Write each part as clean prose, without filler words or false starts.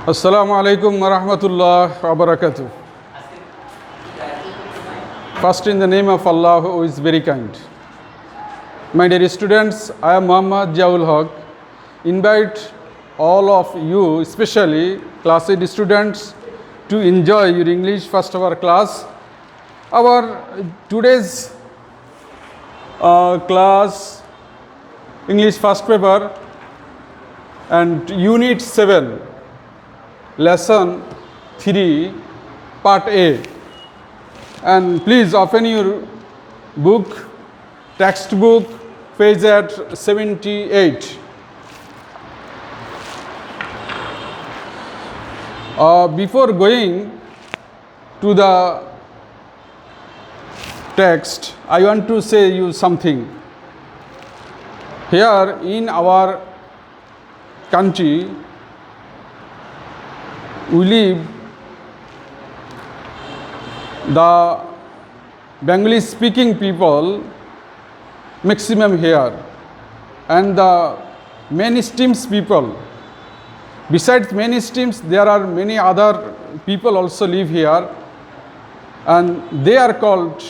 Assalamu alaikum wa rahmatullah wa barakatuh. First, in the name of Allah, who is very kind. My dear students, I am Muhammad Jaul Haq. Invite all of you, especially class 8 students, to enjoy your English first hour class. Our today's class, English first paper and Unit 7, Lesson 3, Part A. And please open your book, textbook, page at 78. Before going to the text, I want to say you something. Here in our country, we live the Bengali speaking people maximum here, and the many streams people. Besides many streams, there are many other people also live here, and they are called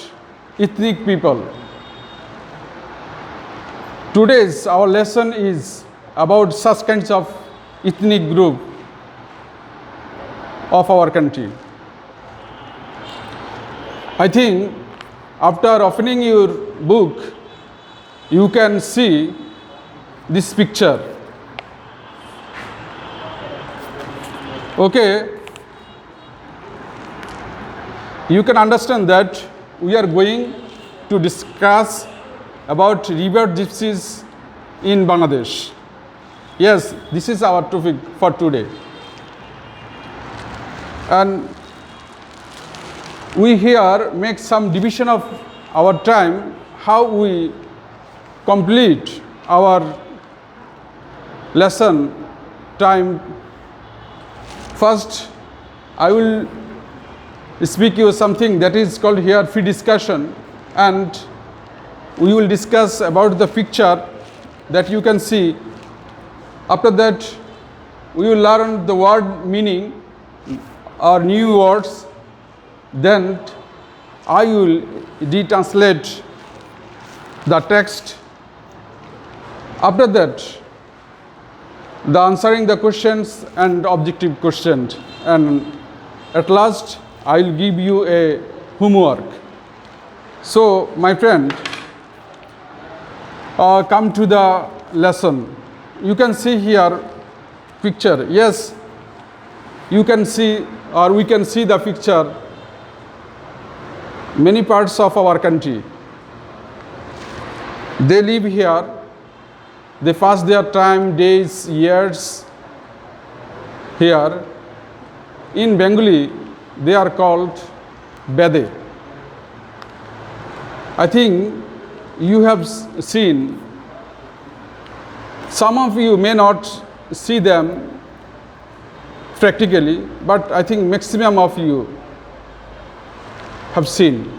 ethnic people. Today's our lesson is about such kinds of ethnic group of our country. I think after opening your book, you can see this picture. Okay, you can understand that we are going to discuss about river gypsies in Bangladesh. Yes, this is our topic for today. And we here make some division of our time, how we complete our lesson time. First, I will speak you something that is called here free discussion, and we will discuss about the picture that you can see. After that, we will learn the word meaning or new words. Then I will retranslate the text. After that, the answering the questions and objective questions, and at last I will give you a homework. So my friend, come to the lesson. You can see here picture. Yes, you can see, or we can see the picture. Many parts of our country, they live here. They pass their time, days, years here. In Bengali, they are called Bede. I think you have seen, some of you may not see them practically, but I think maximum of you have seen.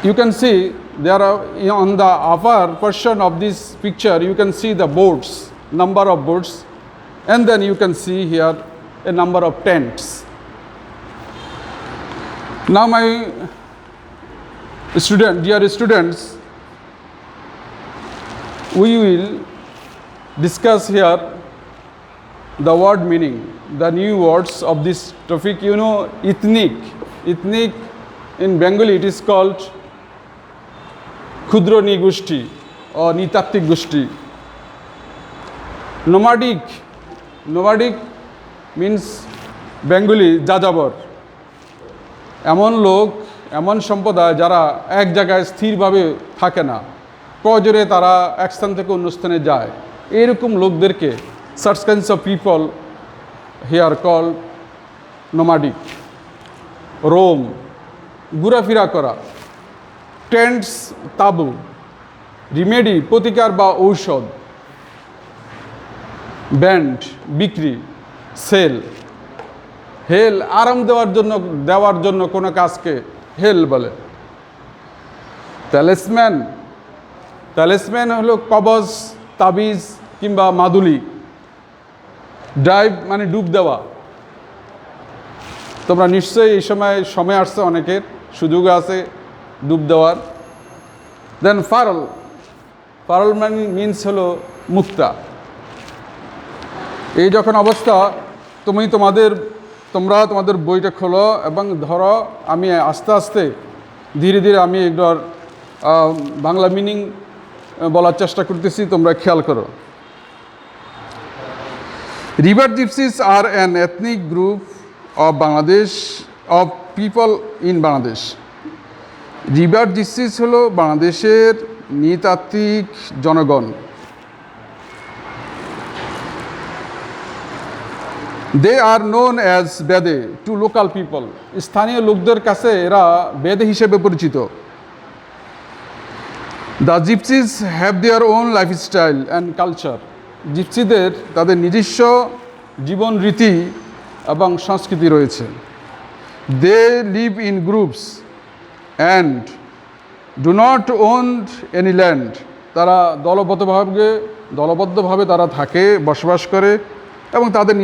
You can see there are, on the upper portion of this picture, you can see the boats, number of boats, and then you can see here a number of tents. Now my dear students, we will discuss here the word meaning, the new words of this topic. You know, ethnic. Ethnic in Bengali it is called Khudro Nigushti or Nitatik Gushti. Nomadic. Nomadic means Bengali Jajabar. এমন লোক, এমন সম্প্রদায় যারা এক জায়গায় স্থিরভাবে থাকে না, প্রয়োজনে তারা এক স্থান থেকে অন্য স্থানে যায়। এরকম লোকদেরকে such kinds of people here called nomadic. Roam, ঘোরাফেরা করা। টেন্টস, তাঁবু। রিমেডি, প্রতিকার বা ঔষধ। ব্যান্ড, বিক্রি। সেল, হেল, আরাম দেওয়ার জন্য কোনো কাজকে হেল বলে। ট্যালিসম্যান, ট্যালিসম্যান হলো কবজ তাবিজ কিংবা মাদুলি। ড্রাইভ মানে ডুব দেওয়া। তোমরা নিশ্চয়ই এই সময় আসছে, অনেকের সুযোগ আছে ডুব দেওয়ার। দেন ফারল, ফারল মানে মিনস হলো মুক্তা। এই যখন অবস্থা, তোমরা তোমাদের বইটা খোলো এবং ধরো, আমি আস্তে আস্তে ধীরে ধীরে আমি একবার বাংলা মিনিং বলার চেষ্টা করতেছি, তোমরা খেয়াল করো। River gypsies are an ethnic group of Bangladesh, of people in Bangladesh. River gypsies হলো বাংলাদেশের নৃতাত্ত্বিক জনগণ। They are known as Bede to local people. স্থানীয় লোকদের কাছে এরা বেদে হিসেবে পরিচিত। The gypsies have their own lifestyle and culture. জিপসিদের তাদের নিজস্ব জীবন রীতি এবং সংস্কৃতি রয়েছে। They live in groups and do not own any land. তারা দলবদ্ধভাবে তারা থাকে, বসবাস করে এবং তাদের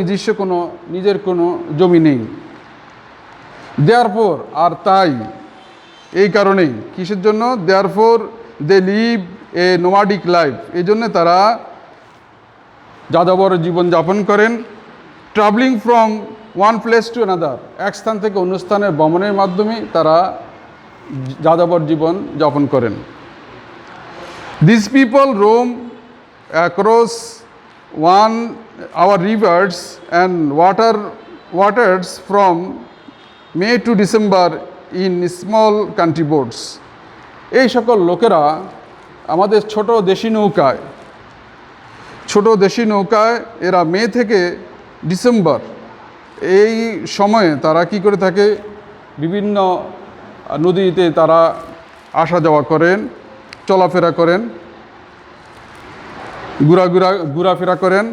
নিজের কোনো জমি নেই। দেয়ারফোর, আর তাই, এই কারণেই, কিসের জন্য? Therefore they live A nomadic life. এই জন্য তারা যাযাবর জীবনযাপন করেন। Travelling from one place to another, এক স্থান থেকে অন্য স্থানে ভ্রমণের মাধ্যমে তারা যাযাবর জীবন যাপন করেন। This people roam across our rivers and waters from May to December in small country boats. এই সকল লোকেরা আমাদের ছোট দেশি নৌকায় এরা মে থেকে ডিসেম্বর এই সময়ে তারা কি করে থাকে? বিভিন্ন নদীতে তারা আসা যাওয়া করেন, চলাফেরা করেন, ঘোরাফেরা করেন।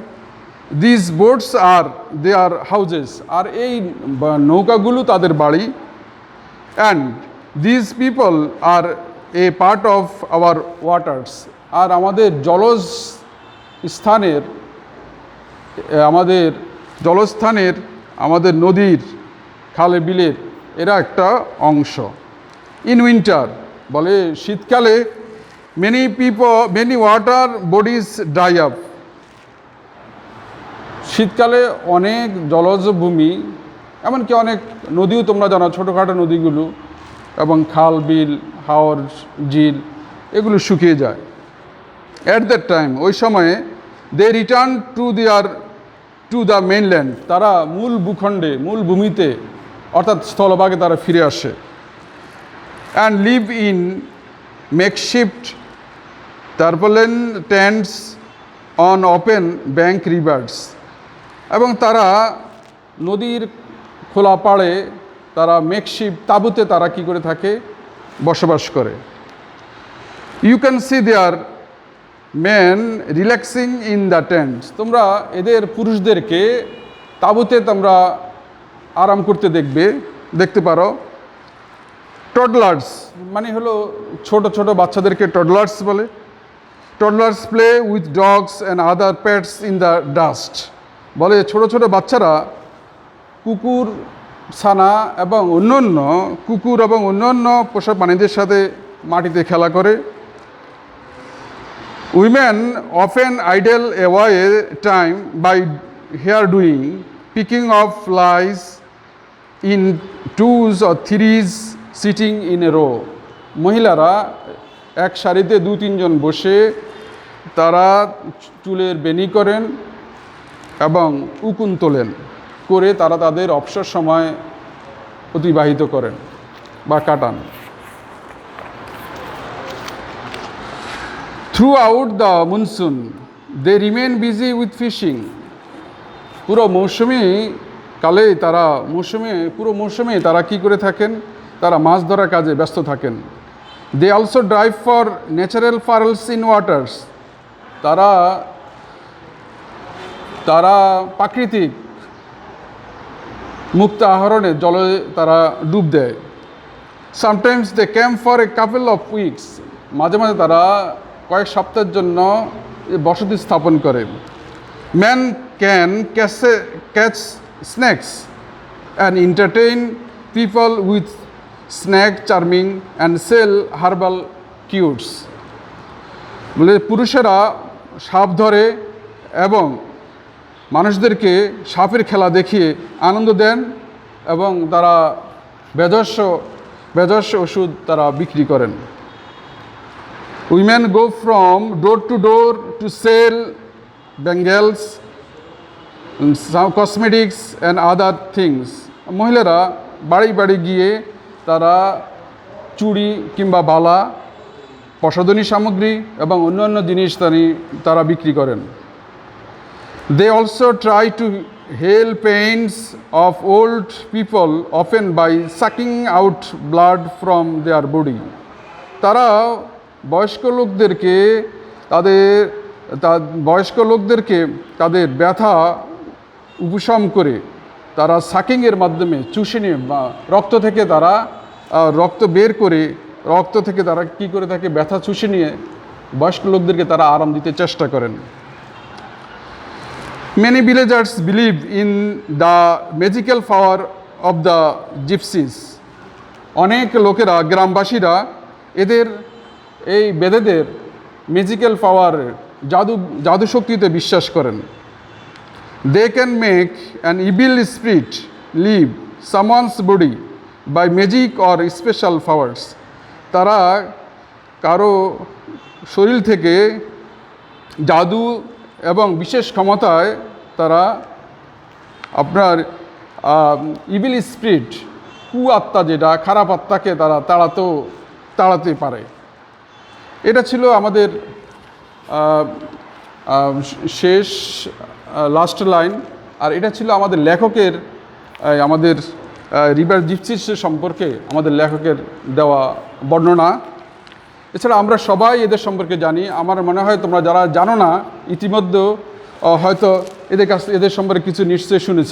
This boats are their houses, আর এই নৌকাগুলো তাদের বাড়ি। And this people are a part of our waters, আর আমাদের আমাদের নদীর, খালে বিলের এরা একটা অংশ। ইন উইন্টার, বলে শীতকালে many water bodies dry up. শীতকালে অনেক জলজ ভূমি, এমনকি অনেক নদীও তোমরা জানো, ছোটোখাটো নদীগুলো এবং খাল, বিল, হাওর, ঝিল এগুলো শুকিয়ে যায়। অ্যাট দ্যাট টাইম, ওই সময়ে they return to the mainland, তারা মূল ভূমিতে অর্থাৎ স্থলভাগে তারা ফিরে আসে। And live in makeshift tarpaulin tents on open bank rivers, এবং তারা নদীর খোলা পাড়ে তারা মেকশিফট তাঁবুতে তারা কি করে থাকে? বসবাস করে। You can see their men relaxing in the tents, তোমরা এদের পুরুষদেরকে তাঁবুতে তোমরা আরাম করতে দেখতে পারো। টডলার্স মানে হলো ছোট বাচ্চাদেরকে টডলার্স বলে। Toddlers play with dogs and other pets in the dust, বলে ছোট বাচ্চারা কুকুর, ছানা এবং অন্যান্য পোষা প্রাণীদের সাথে মাটিতে খেলা করে। Women often idle away time by hair doing, picking off flies in twos or threes, sitting in a row. মহিলারা এক সারিতে 2-3 জন বসে তারা চুলের বেনি করেন এবং উকুন তোলেন, করে তারা তাদের অবসর সময় অতিবাহিত করেন বা কাটান। Throughout the monsoon they remain busy with fishing, পুরো মৌসুমে তারা কি করে থাকেন? তারা মাছ ধরার কাজে ব্যস্ত থাকেন। They also dive for natural pearls in waters, তারা প্রাকৃতিক মুক্তা আহরণে জলে তারা ডুব দেয়। Sometimes they camp for a couple of weeks, মাঝে মাঝে তারা কয়েক সপ্তাহের জন্য বসতি স্থাপন করে। Man can catch snakes and entertain people with snake charming and sell herbal cures. বলে পুরুষেরা সাপ ধরে এবং মানুষদেরকে সাপের খেলা দেখিয়ে আনন্দ দেন এবং তারা বেজস্ব ওষুধ তারা বিক্রি করেন। Women go from door to door to sell bangles, cosmetics and other things. মহিলারা বাড়ি বাড়ি গিয়ে তারা চুড়ি কিংবা বালা, প্রসাধনী সামগ্রী এবং অন্যান্য জিনিস তারা বিক্রি করেন। They also try to heal pains of old people, often by sucking out blood from their body. তারা বয়স্ক লোকদেরকে তাদের ব্যথা উপশম করে তারা সাকিংয়ের মাধ্যমে চুষে নিয়ে বা রক্ত থেকে তারা রক্ত বের করে রক্ত থেকে তারা কী করে থাকে, ব্যথা চুষে নিয়ে বয়স্ক লোকদেরকে তারা আরাম দিতে চেষ্টা করেন। Many villagers believe in the magical power of the gypsies. অনেক লোকেরা, গ্রামবাসীরা এই বেদেদের ম্যাজিক্যাল পাওয়ার, জাদু শক্তিতে বিশ্বাস করেন। They can make an evil spirit leave someone's body by magic or special powers. তারা কারো শরীর থেকে জাদু এবং বিশেষ ক্ষমতায় তারা আপনার ইভিল স্পিরিট, আত্মা, যেটা খারাপ আত্মাকে তারা তাড়াতে পারে। এটা ছিল আমাদের শেষ লাস্ট লাইন। আর এটা ছিল আমাদের লেখকের, আমাদের রিভার জিপসিস সম্পর্কে আমাদের লেখকের দেওয়া বর্ণনা। এছাড়া আমরা সবাই এদের সম্পর্কে জানি। আমার মনে হয় তোমরা যারা জানো না ইতিমধ্যে হয়তো এদের সম্পর্কে কিছু নিশ্চয়ই শুনেছ।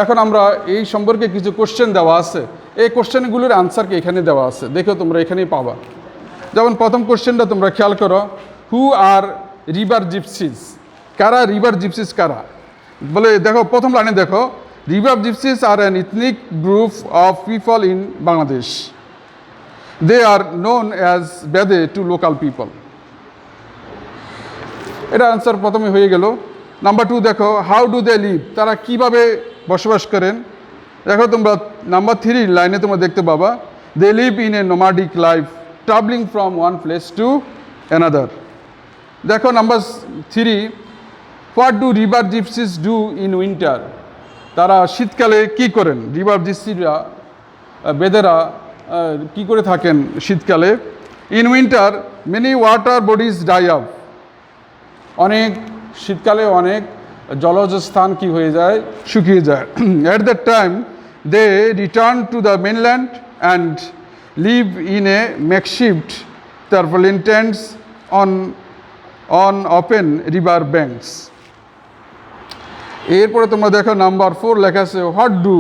এখন আমরা এই সম্পর্কে কিছু কোশ্চেন দেওয়া আছে, এই কোশ্চেনগুলোর আনসারকে এখানে দেওয়া আছে, দেখো তোমরা এখানেই পাবা। যেমন প্রথম কোশ্চেনটা তোমরা খেয়াল করো, হু আর রিভার জিপসিস? কারা রিভার জিপসিস কারা? বলে দেখো প্রথম লাইনে দেখো, river gypsies are an ethnic group of people in Bangladesh. They are known as Bede to local people. এটা আনসার প্রথমে হয়ে গেল। নাম্বার 2 দেখো, হাউ ডু দে লিভ? তারা কিভাবে বসবাস করেন? দেখো তোমরা নাম্বার 3 লাইনে তোমরা দেখতে পাবা, they live in a nomadic life travelling from one place to another. দেখো number 3, what do river gypsies do in winter? তারা শীতকালে কি করেন? রিভার জিপসিরা, বেদেরা কি করে থাকেন শীতকালে? In winter many water bodies dry up. শীতকালে অনেক জলজ স্থান কি হয়ে যায়? শুকিয়ে যায়। At that time they return to the mainland and live in a makeshift tarpaulin tents on open river banks. এরপরে তোমরা দেখো নাম্বার 4 লেখা আছে, what do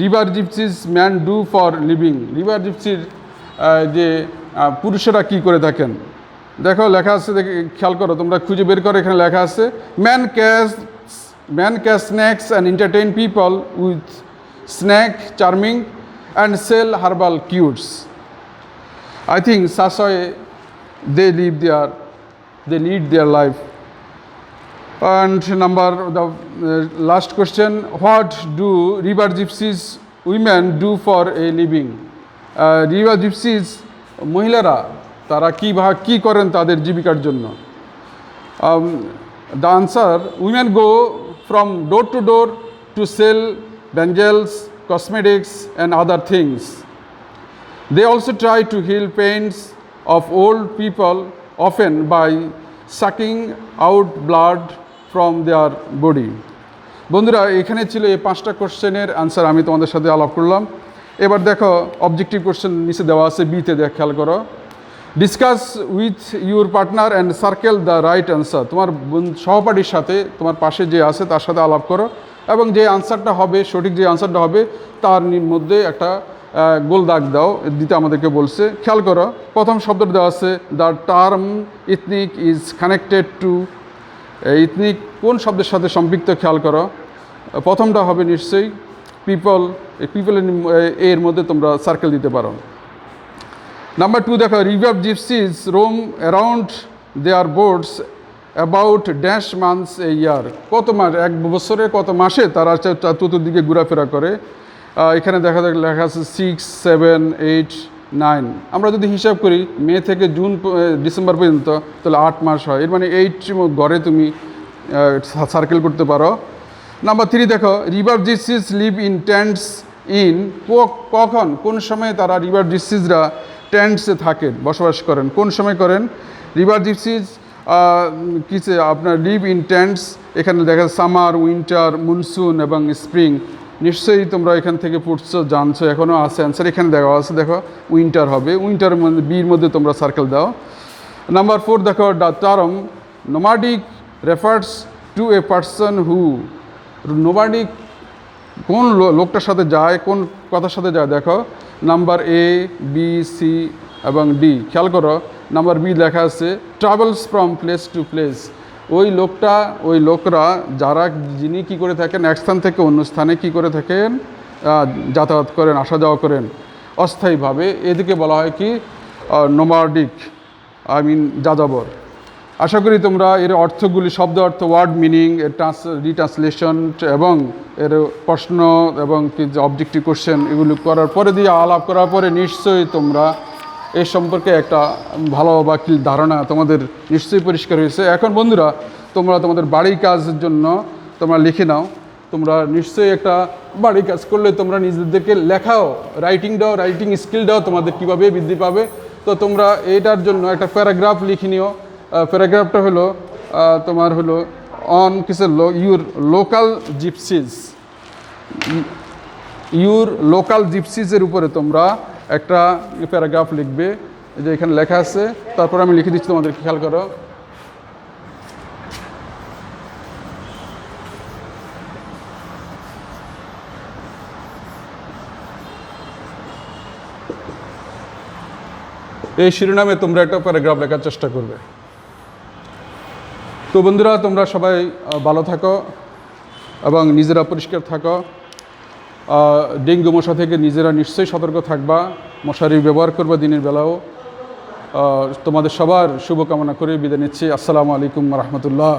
river gypsies man do for living? River জিপসির যে পুরুষেরা কি করে থাকেন? দেখো লেখা আছে, খেয়াল করো, তোমরা খুঁজে বের করো। এখানে লেখা আছে, man catch snakes and entertain people with snake charming and sell herbal cures. I think such way they lead their life. And the last question, what do river gypsies women do for a living? River gypsies মহিলারা তারা কি করেন তাদের জীবিকার জন্য? The answer, women go from door to door to sell bangles, cosmetics and other things. They also try to heal pains of old people, often by sucking out blood from their body. বন্ধুরা, এখানে ছিল এই 5টা কোশ্চেনের answer আমি তোমাদের সাথে আলাপ করলাম। এবার দেখো অবজেক্টিভ কোশ্চেন নিচে দেওয়া আছে, বিতে খেয়াল করো, discuss with your partner and circle the right answer. তোমার সহপাঠীর সাথে, তোমার পাশে যে আছে তার সাথে আলাপ করো এবং যে আনসারটা হবে, সঠিক যে আনসারটা হবে তার মধ্যে একটা গোল দাগ দাও দিতে আমাদেরকে বলছে। খেয়াল করো প্রথম শব্দটা দেওয়া আছে the term ethnic is connected to, ethnic কোন শব্দের সাথে সম্পৃক্ত খেয়াল করো। প্রথমটা হবে নিশ্চয়ই পিপল, এই পিপলের এর মধ্যে তোমরা সার্কেল দিতে পারো। নাম্বার 2 দেখো river gypsies roam around their boats about dash months a year, কত মাস, এক বছরে কত মাসে তারা চতুর্দিকে ঘোরাফেরা করে। এখানে লেখা আছে 6, 7, 8, 9। আমরা যদি হিসাব করি মে থেকে জুন ডিসেম্বর পর্যন্ত তাহলে 8 মাস হয়, এর মানে 8 ঘরে তুমি সার্কেল করতে পারো। নাম্বার 3 দেখো river gypsies live in tents in, কখন কোন সময় তারা রিভার জিপসিজরা টেন্টসে থাকেন, বসবাস করেন, কোন সময় করেন। রিভার জিপসিজ কিসে আপনার লিভ ইন টেন্টস, এখানে দেখা সামার, উইন্টার, মনসুন এবং স্প্রিং। নিশ্চয়ই তোমরা এখান থেকে পড়ছো, জানছো, এখনও আছে অ্যান্সার এখানে দেওয়া আছে। দেখো উইন্টার হবে, উইন্টারের মধ্যে বির মধ্যে তোমরা সার্কেল দাও। নাম্বার 4 দেখো the term nomadic refers to a person who, nomadic কোন লোকটার সাথে যায়, কোন কথার সাথে যায় দেখো। নাম্বার A, B, C এবং D। খেয়াল করো নাম্বার B লেখা আছে travels from place to place, ওই লোকরা যারা যিনি কী করে থাকেন, এক স্থান থেকে অন্য স্থানে কী করে থাকেন, যাতায়াত করেন, আসা যাওয়া করেন অস্থায়ীভাবে, এদিকে বলা হয় কি নোমাডিক, যাযাবর। আশা করি তোমরা এর অর্থগুলি, শব্দ অর্থ, ওয়ার্ড মিনিং, এর রিট্রান্সলেশন এবং এর প্রশ্ন এবং অবজেক্টিভ কোশ্চেন এগুলি করার পরে দিয়ে আলাপ করার পরে নিশ্চয়ই তোমরা এই সম্পর্কে একটা ভালো বা কি ধারণা তোমাদের নিশ্চয়ই পরিষ্কার হয়েছে। এখন বন্ধুরা তোমরা তোমাদের বাড়ির কাজের জন্য তোমরা লিখে নাও। তোমরা নিশ্চয়ই একটা বাড়ির কাজ করলে তোমরা নিজেদেরকে লেখাও, রাইটিং স্কিলটাও তোমাদের কীভাবে বৃদ্ধি পাবে। তো তোমরা এটার জন্য একটা প্যারাগ্রাফ লিখে নিও। প্যারাগ্রাফটা হলো তোমার হলো অন কিসের ইউর লোকাল জিপসিজের উপরে তোমরা একটা প্যারাগ্রাফ লিখবে, যে এখানে লেখা আছে। তারপর আমি লিখে দিচ্ছি, তোমাদের খেয়াল করো। এই শিরোনামে তোমরা একটা প্যারাগ্রাফ লেখার চেষ্টা করবে। তো বন্ধুরা তোমরা সবাই ভালো থাকো এবং নিজেরা পরিষ্কার থাকো। ডেঙ্গু মশা থেকে নিজেরা নিশ্চয়ই সতর্ক থাকবা, মশারি ব্যবহার করবা দিনের বেলাও। তোমাদের সবার শুভকামনা করে বিদায় নিচ্ছি। আসসালামু আলাইকুম রহমতুল্লাহ।